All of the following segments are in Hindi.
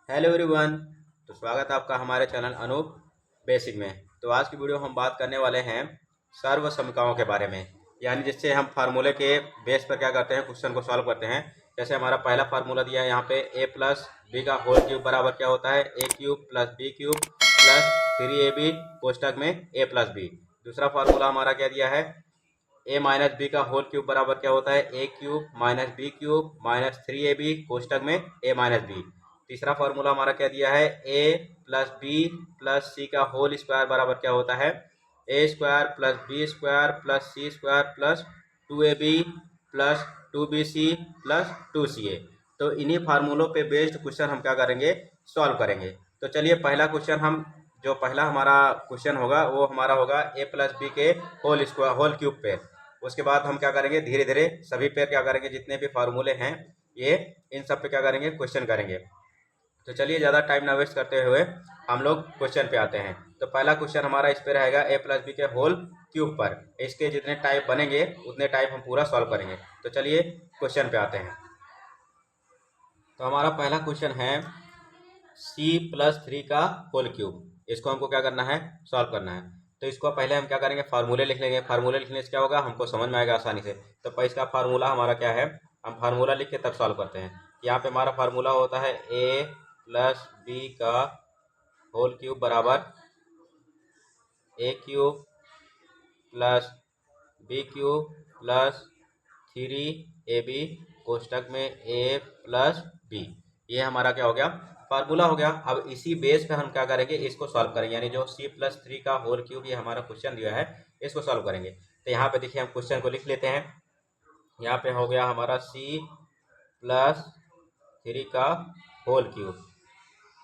Hello everyone. तो स्वागत है आपका हमारे चैनल अनूप बेसिक में। तो आज की वीडियो हम बात करने वाले हैं सर्वसमीकरणों के बारे में, यानी जिससे हम फार्मूले के बेस पर क्या करते हैं, क्वेश्चन को सॉल्व करते हैं। जैसे हमारा पहला फार्मूला दिया है यहाँ पे a प्लस बी का होल क्यूब बराबर क्या होता है, a cube plus B cube plus 3ab कोष्टक में a प्लस बी। दूसरा फार्मूला हमारा क्या दिया है, a माइनस बी का होल क्यूब बराबर क्या होता है, a cube minus B cube minus 3ab कोष्टक में a माइनस बी। तीसरा फार्मूला हमारा क्या दिया है, a plus B plus C का होल स्क्वायर बराबर क्या होता है, a square plus B square plus C square plus 2ab plus 2bc plus 2ca। तो इन्हीं फार्मूलों पे बेस्ड क्वेश्चन हम क्या करेंगे, सॉल्व करेंगे। तो चलिए पहला क्वेश्चन हम जो पहला हमारा क्वेश्चन होगा वो हमारा होगा a प्लस बी के होल स्क्वायर होल क्यूब पे। उसके बाद हम क्या करेंगे, धीरे धीरे सभी पे क्या करेंगे, जितने भी फार्मूले हैं ये इन सब पे क्या करेंगे, क्वेश्चन करेंगे। तो चलिए ज़्यादा टाइम ना वेस्ट करते हुए हम लोग क्वेश्चन पे आते हैं। तो पहला क्वेश्चन हमारा इस पे रहेगा a प्लस बी के होल क्यूब पर। इसके जितने टाइप बनेंगे उतने टाइप हम पूरा सॉल्व करेंगे। तो चलिए क्वेश्चन पे आते हैं। तो हमारा पहला क्वेश्चन है c+3 का होल क्यूब। इसको हमको क्या करना है, सॉल्व करना है। तो इसको पहले हम क्या करेंगे, फार्मूले लिख लेंगे। फार्मूले लिखने से क्या होगा, हमको समझ में आएगा आसानी से। तो इसका फार्मूला हमारा क्या है, हम फार्मूला लिख के तब सॉल्व करते हैं। यहाँ पे हमारा फार्मूला होता है a प्लस बी का होल क्यूब बराबर a cube plus B cube plus 3ab कोष्टक में a प्लस बी। ये हमारा क्या हो गया, फार्मूला हो गया। अब इसी बेस पे हम क्या करेंगे, इसको सॉल्व करेंगे। यानी जो c+3 का होल क्यूब ये हमारा क्वेश्चन दिया है, इसको सॉल्व करेंगे। तो यहाँ पे देखिए हम क्वेश्चन को लिख लेते हैं। यहाँ पे हो गया हमारा c+3 का होल क्यूब,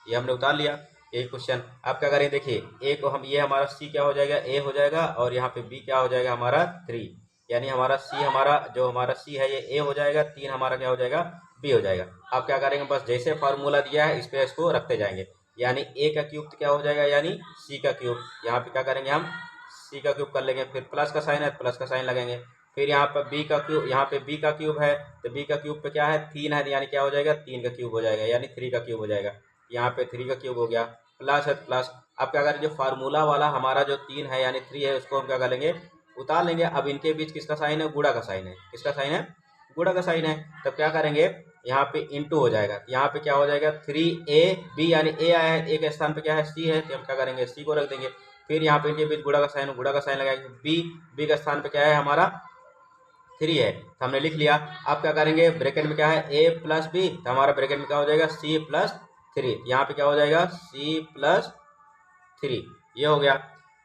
ये हमने उतार लिया। यही क्वेश्चन। अब क्या करें, देखिए ए को हम, ये हमारा सी क्या हो जाएगा, ए हो जाएगा, और यहाँ पे बी क्या हो जाएगा हमारा 3। यानी हमारा सी, हमारा जो हमारा सी है ये ए हो जाएगा, 3 हमारा क्या हो जाएगा, बी हो जाएगा। अब क्या करेंगे, बस जैसे फार्मूला दिया है इस पे इसको रखते जाएंगे। यानी ए का क्यूब क्या हो जाएगा, यानी सी का क्यूब। यहाँ पे क्या करेंगे, हम सी का क्यूब कर लेंगे, फिर प्लस का साइन है तो प्लस का साइन लगेंगे। फिर यहाँ पर बी का क्यूब, यहाँ पे बी का क्यूब है तो बी का क्यूब पे क्या है, 3 है, यानी क्या हो जाएगा, 3 का क्यूब हो जाएगा, यानी 3 का क्यूब हो जाएगा। यहाँ पे 3 का क्यूब हो गया, प्लस है प्लस। अब क्या करें, जो फार्मूला वाला हमारा जो 3 है यानी 3 है, उसको हम क्या कर लेंगे, उतार लेंगे। अब इनके बीच किसका साइन है, गुणा का साइन है। किसका साइन है, गुणा का साइन है। तब क्या करेंगे, यहाँ पे इंटू हो जाएगा। यहाँ पे क्या हो जाएगा, 3ab, यानी ए आया है, ए के स्थान पे क्या है, सी है, तो हम क्या करेंगे, सी को रख देंगे। फिर यहाँ पे इनके बीच गुणा का साइन, गुणा का साइन लगाएंगे। बी का स्थान पे क्या है हमारा 3 है, तो हमने लिख लिया। अब क्या करेंगे, ब्रैकेट में क्या है, a प्लस बी, तो हमारा ब्रैकेट में क्या हो जाएगा, c प्लस 3। यहाँ पे क्या हो जाएगा, c प्लस 3, ये हो गया।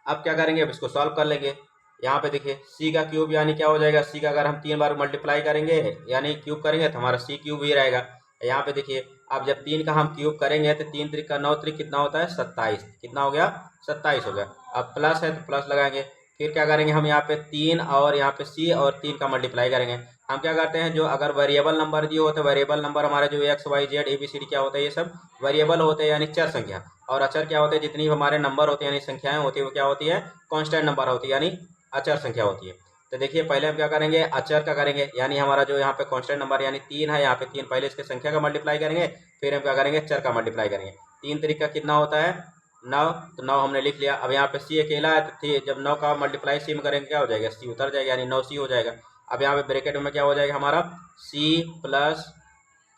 अब क्या करेंगे, अब इसको सॉल्व कर लेंगे। यहाँ पे देखिए c का क्यूब यानी क्या हो जाएगा, c का अगर हम 3 बार मल्टीप्लाई करेंगे यानी क्यूब करेंगे तो हमारा c क्यूब ही रहेगा। यहाँ पे देखिए अब जब 3 का हम क्यूब करेंगे तो 3 3 का 9 3 कितना होता है, 27। कितना हो गया, 27 हो गया। अब प्लस है तो प्लस लगाएंगे। फिर क्या करेंगे, हम यहाँ पे 3 और यहाँ पे c और 3 का मल्टीप्लाई करेंगे। हम क्या करते हैं, जो अगर वेरिएबल नंबर दिए होते हैं, वेरिएबल नंबर हमारे जो X Y Z A B C D क्या होता है, ये सब वेरिएबल होते हैं यानी चर संख्या। और अचर क्या होते हैं, जितनी हमारे नंबर होते हैं यानी संख्याएं होती है वो क्या होती है, कांस्टेंट नंबर होती है, यानी अचर संख्या होती है। तो देखिए पहले हम क्या करेंगे, अचर का करेंगे। यानी हमारा जो यहाँ पे कांस्टेंट नंबर यानी 3 है, यहाँ पे 3 पहले इसके संख्या का मल्टीप्लाई करेंगे, फिर हम क्या करेंगे, चर का मल्टीप्लाई करेंगे। 3 तरीका कितना होता है, 9। तो 9 हमने लिख लिया। अब यहाँ पे सी अकेला है तो जब 9 का मल्टीप्लाई सी में करेंगे क्या हो जाएगा, सी उतर जाएगा, यानी 9c हो जाएगा। अब यहाँ पे ब्रैकेट में क्या हो जाएगा हमारा, c प्लस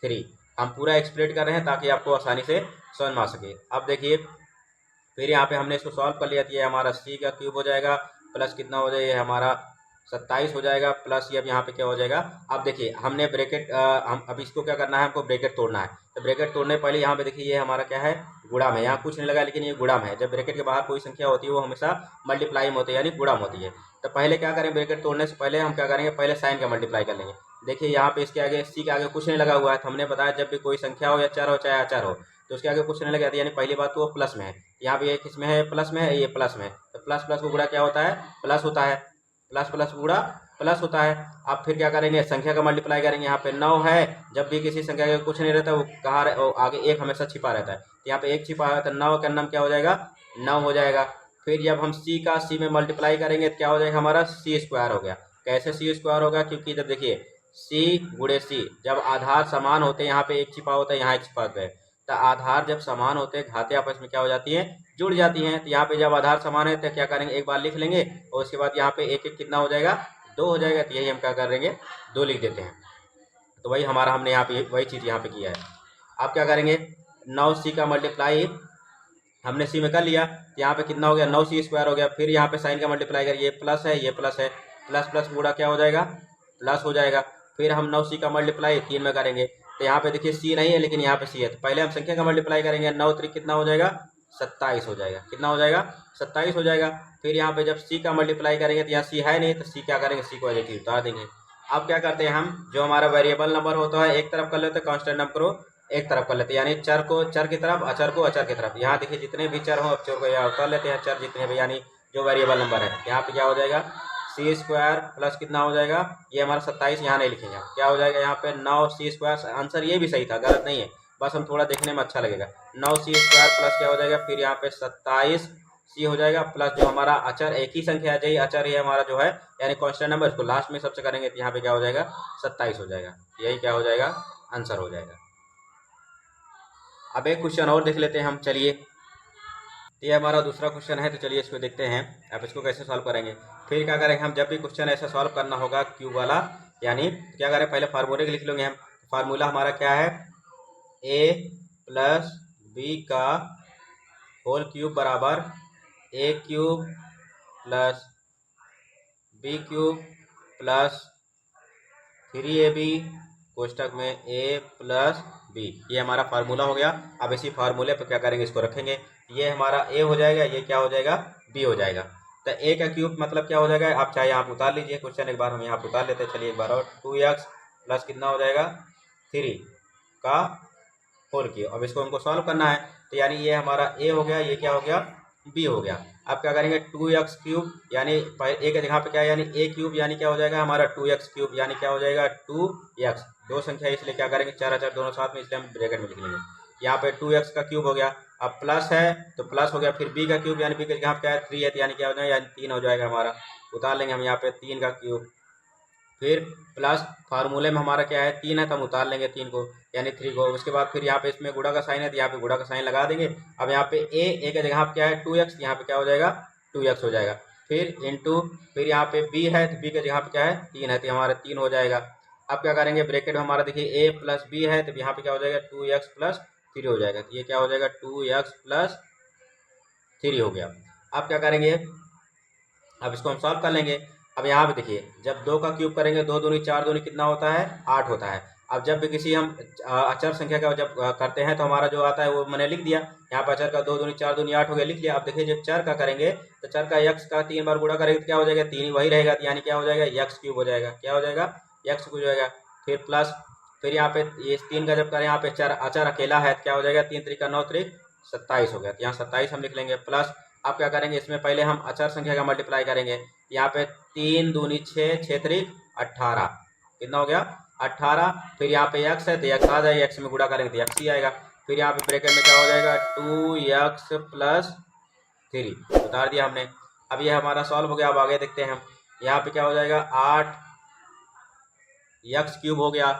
3। हम पूरा एक्सप्लेट कर रहे हैं ताकि आपको आसानी से समझ में आ सके। अब देखिए फिर यहाँ पे हमने इसको सॉल्व कर लिया, तो ये हमारा c का क्यूब हो जाएगा, प्लस कितना हो जाएगा, ये हमारा 27 हो जाएगा, प्लस ये अब यहाँ पे क्या हो जाएगा। अब देखिए हमने ब्रैकेट हम अब इसको क्या करना है, हमको ब्रैकेट तोड़ना है। तो ब्रैकेट तोड़ने पहले यहाँ पे देखिए ये हमारा क्या है, गुणा में। यहाँ कुछ नहीं लगा लेकिन ये गुणा में है। जब ब्रैकेट के बाहर कोई संख्या होती है वो हमेशा मल्टीप्लाई में होती है, यानी गुणा में होती है। तो पहले क्या करें, ब्रैकेट तोड़ने से पहले हम क्या करेंगे, पहले साइन का मल्टीप्लाई कर लेंगे। देखिए यहाँ पे इसके आगे सी के आगे कुछ नहीं लगा हुआ है, तो हमने बताया जब भी कोई संख्या हो या चर हो चाहे अचर हो तो उसके आगे कुछ नहीं लगा, यानी पहली बात तो वो प्लस में है। यहाँ पे ये किस में है, प्लस में है, ये प्लस में है। तो प्लस प्लस को गुणा क्या होता है, प्लस होता है। प्लस प्लस गुणा प्लस होता है। अब फिर क्या करेंगे, संख्या का मल्टीप्लाई करेंगे। यहाँ पे 9 है, जब भी किसी संख्या का कुछ नहीं रहता वो कहाँ वो आगे एक हमेशा छिपा रहता है। तो यहाँ पे एक छिपा है तो 9 का नाम क्या हो जाएगा, 9 हो जाएगा। फिर जब हम सी का सी में मल्टीप्लाई करेंगे तो क्या हो जाएगा, हमारा सी स्क्वायर हो गया। कैसे सी स्क्वायर होगा, क्योंकि जब देखिए सी गुणे सी, जब आधार समान होते हैं, यहाँ पे एक छिपा होता है यहाँ एक छिपा होता है, तो आधार जब समान होते हैं घाते आपस में क्या हो जाती हैं, जुड़ जाती हैं। तो यहाँ पे जब आधार समान है तो क्या करेंगे, एक बार लिख लेंगे और उसके बाद यहाँ पे एक एक कितना हो जाएगा, 2 हो जाएगा। तो यही हम क्या करेंगे, 2 लिख देते हैं। तो वही हमारा हमने यहाँ पे वही चीज़ यहाँ पे किया है। आप क्या करेंगे, 9c का मल्टीप्लाई हमने सी में कर लिया, तो यहाँ पे कितना हो गया, 9c² हो गया। फिर यहाँ पे साइन का मल्टीप्लाई करिए, प्लस है, ये प्लस है, प्लस प्लस पूरा क्या हो जाएगा, प्लस हो जाएगा। फिर हम 9c का मल्टीप्लाई 3 में करेंगे, तो यहाँ पे देखिए सी नहीं है लेकिन यहाँ पे सी है, तो पहले हम संख्या का मल्टीप्लाई करेंगे, 9 3 कितना हो जाएगा, 27 हो जाएगा। कितना हो जाएगा, 27 हो जाएगा। फिर यहाँ पे जब सी का मल्टीप्लाई करेंगे तो यहाँ सी है नहीं, तो सी क्या करेंगे, सी को एडिटिव उतार देंगे। अब क्या करते हैं, हम जो हमारा वेरिएबल नंबर होता है एक तरफ कर लेते हैं, कांस्टेंट नंबर को एक तरफ कर लेते हैं, यानी चर को चर की तरफ, अचर को अचर की तरफ। यहाँ देखिए जितने भी चर हो अचर को यहाँ उतार लेते हैं, चर जितने भी यानी जो वेरिएबल नंबर है। यहाँ पे क्या हो जाएगा, c² प्लस कितना हो जाएगा, ये हमारा 27, यहाँ नहीं लिखेंगे, क्या हो जाएगा यहाँ पे 9c²। आंसर ये भी सही था, गलत नहीं है, बस हम थोड़ा देखने में अच्छा लगेगा। 9c² प्लस क्या हो जाएगा, फिर यहाँ पे 27c हो जाएगा, प्लस जो हमारा अचर एक ही संख्या है, यही अचर ये हमारा जो है यानी कांस्टेंट नंबर, इसको लास्ट में सबसे करेंगे तो यहाँ पे क्या हो जाएगा, 27 हो जाएगा। यही क्या हो जाएगा, आंसर हो जाएगा। अब एक क्वेश्चन और देख लेते हैं हम, चलिए। ये हमारा दूसरा क्वेश्चन है, तो चलिए इसको देखते हैं अब इसको कैसे सॉल्व करेंगे। फिर क्या करेंगे, हम जब भी क्वेश्चन ऐसा सॉल्व करना होगा क्यूब वाला, यानी क्या करें, पहले फार्मूले लिख लेंगे हम। फार्मूला हमारा क्या है, a प्लस बी का होल क्यूब बराबर a cube plus B cube plus 3ab कोष्टक में a प्लस बी। ये हमारा फार्मूला हो गया। अब इसी फार्मूले पर क्या करेंगे, इसको रखेंगे, ये हमारा a हो जाएगा, ये क्या हो जाएगा, b हो जाएगा। तो a का क्यूब मतलब क्या हो जाएगा, आप चाहे यहाँ उतार लीजिए क्वेश्चन, एक बार हम यहाँ उतार लेते हैं। चलिए एक बार और, 2x प्लस कितना हो जाएगा, 3 का होल क्यूब। अब इसको हमको सॉल्व करना है, तो यानी ये हमारा a हो गया, ये क्या हो गया, b हो गया। अब क्या करेंगे, 2x क्यूब यानी a के जगह पे क्या है, यानी a क्यूब यानी क्या हो जाएगा हमारा 2x क्यूब, यानी क्या हो जाएगा 2x। दो संख्या इसलिए क्या करेंगे, चार अचर दोनों साथ में, इसलिए हम ब्रैकेट में लिख लेंगे। यहाँ पे 2x का क्यूब हो गया, अब प्लस है तो प्लस हो गया। फिर b का क्यूब यानी b के जगह पे क्या है 3 है, तो यानी क्या हो जाएगा, यानी 3 हो जाएगा हमारा। उतार लेंगे हम यहाँ पे 3 का क्यूब। फिर प्लस फार्मूले में हमारा क्या है, 3 है तो हम उतार लेंगे 3 को, यानी 3 को। उसके बाद फिर यहाँ पे इसमें गुणा का साइन है, तो यहाँ पे गुणा का साइन लगा देंगे। अब यहाँ पे a के जगह पे क्या है 2x, यहाँ पे क्या हो जाएगा 2x हो जाएगा। फिर इंटू, फिर यहाँ पे b है तो b के जगह पे क्या है 3 है, तो हमारा 3 हो जाएगा। अब क्या करेंगे, ब्रैकेट में हमारा देखिए a प्लस b है, तो यहाँ पे क्या हो जाएगा 2x प्लस 3 हो जाएगा। तो ये क्या हो जाएगा 2x प्लस 3 हो गया। अब क्या करेंगे, अब इसको हम सॉल्व कर लेंगे। अब यहाँ पे देखिए, जब 2 का क्यूब करेंगे, 2 दूनी 4 दूनी कितना होता है, 8 होता है। अब जब भी किसी हम अचर संख्या का जब करते हैं तो हमारा जो आता है वो मैंने लिख दिया। यहाँ पर अचर का 2 दूनी 4 दूनी 8 हो गया, लिख लिया। अब देखिए जब चर का करेंगे तो चर का x का 3 बार गुणा करेंगे तो क्या हो जाएगा, 3 वही रहेगा, तो यानी क्या हो जाएगा, x क्यूब हो जाएगा। क्या हो जाएगा, x क्यूब हो जाएगा। फिर प्लस, फिर यहाँ पे ये 3 का जब करें, यहाँ पे चर अचर अकेला है तो क्या हो जाएगा, 3 3 9 3 27 हो गया, तो यहाँ 27 हम लिख लेंगे। प्लस अब क्या करेंगे, इसमें पहले हम अचर संख्या का मल्टीप्लाई करेंगे। यहाँ पे 3 दूनी 6 6 3 18, कितना हो गया 18। फिर यहाँ पे x है तो x आ जाएगा, x में गुणा करेंगे तो x ही आएगा। फिर यहाँ पे ब्रैकेट में क्या हो जाएगा 2x प्लस 3, उतार दिया हमने। अब ये हमारा सॉल्व हो गया। अब आगे देखते हैं हम, यहाँ पे क्या हो जाएगा 8x क्यूब हो गया।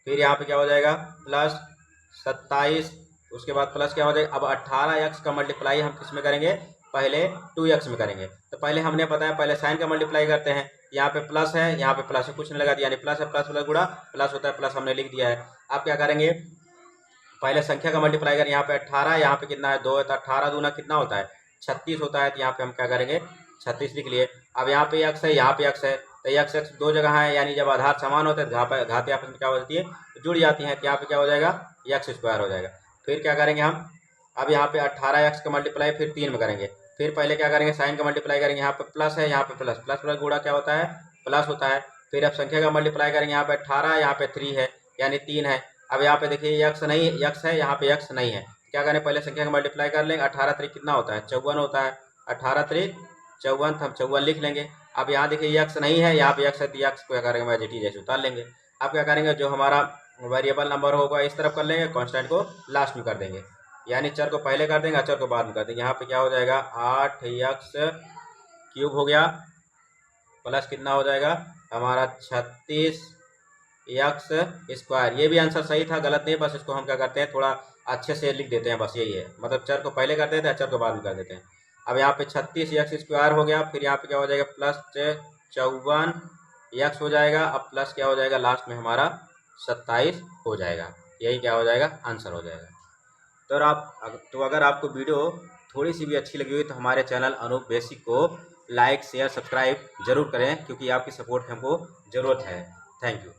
फिर यहाँ पे क्या हो जाएगा प्लस 27, उसके बाद प्लस क्या हो जाएगा, अब 18x का मल्टीप्लाई हम किस में करेंगे, पहले 2x में करेंगे। तो पहले हमने बताया पहले साइन का मल्टीप्लाई करते हैं। यहाँ पे प्लस है, यहाँ पे प्लस है, कुछ नहीं लगा दिया, यानी प्लस है, प्लस प्लस गुणा प्लस होता है, प्लस हमने लिख दिया है। अब क्या करेंगे, पहले संख्या का मल्टीप्लाई करें। यहाँ पे 18, यहाँ पे कितना है 2 है, तो 18 दूना कितना होता है 36 होता है, तो यहाँ पे हम क्या करेंगे 36 लिख लिए। अब यहाँ पे x है, यहाँ पे x है, तो x दो जगह है, यानी जब आधार समान होते हैं घाते आपस में क्या हो जाती है, जुड़ जाती हैं, तो यहाँ पे क्या हो जाएगा x² हो जाएगा। फिर क्या करेंगे हम, अब यहाँ पे 18x का मल्टीप्लाई फिर 3 में करेंगे। फिर पहले क्या करेंगे, साइन का मल्टीप्लाई करेंगे। यहाँ पे प्लस है, यहाँ पे प्लस, प्लस प्लस गुणा क्या होता है, प्लस होता है। फिर अब संख्या का मल्टीप्लाई करेंगे, यहाँ पे 18, यहाँ पे 3 है, यानी 3 है। अब यहाँ पे देखिए x नहीं, x है, यहाँ पे x नहीं है, क्या करें पहले संख्या का मल्टीप्लाई कर लेंगे। 18 3 कितना होता है 54 होता है, 18 3 54, हम 54 लिख लेंगे। अब यहाँ देखिए x नहीं है, यहाँ पे x है, तो x को क्या करेंगे मैजिटी जैसे उतार लेंगे। अब क्या करेंगे, जो हमारा वेरिएबल नंबर होगा इस तरफ कर लेंगे, कांस्टेंट को लास्ट में कर देंगे, यानी चर को पहले कर देंगे, अचर को बाद में कर देंगे। यहाँ पे क्या हो जाएगा 8x क्यूब हो गया, प्लस कितना हो जाएगा हमारा 36x²। ये भी आंसर सही था, गलत नहीं, बस इसको हम क्या करते हैं थोड़ा अच्छे से लिख देते हैं, बस यही है। मतलब चर को पहले कर देते हैं, चर को बाद में कर देते हैं। अब यहाँ पे 36x² हो गया, फिर यहाँ पे क्या हो जाएगा प्लस 54x हो जाएगा। अब प्लस क्या हो जाएगा लास्ट में हमारा 27 हो जाएगा। यही क्या हो जाएगा आंसर हो जाएगा। तो अगर आपको वीडियो थोड़ी सी भी अच्छी लगी हुई तो हमारे चैनल अनूप बेसिक को लाइक शेयर सब्सक्राइब जरूर करें, क्योंकि आपकी सपोर्ट हमको ज़रूरत है। Thank you.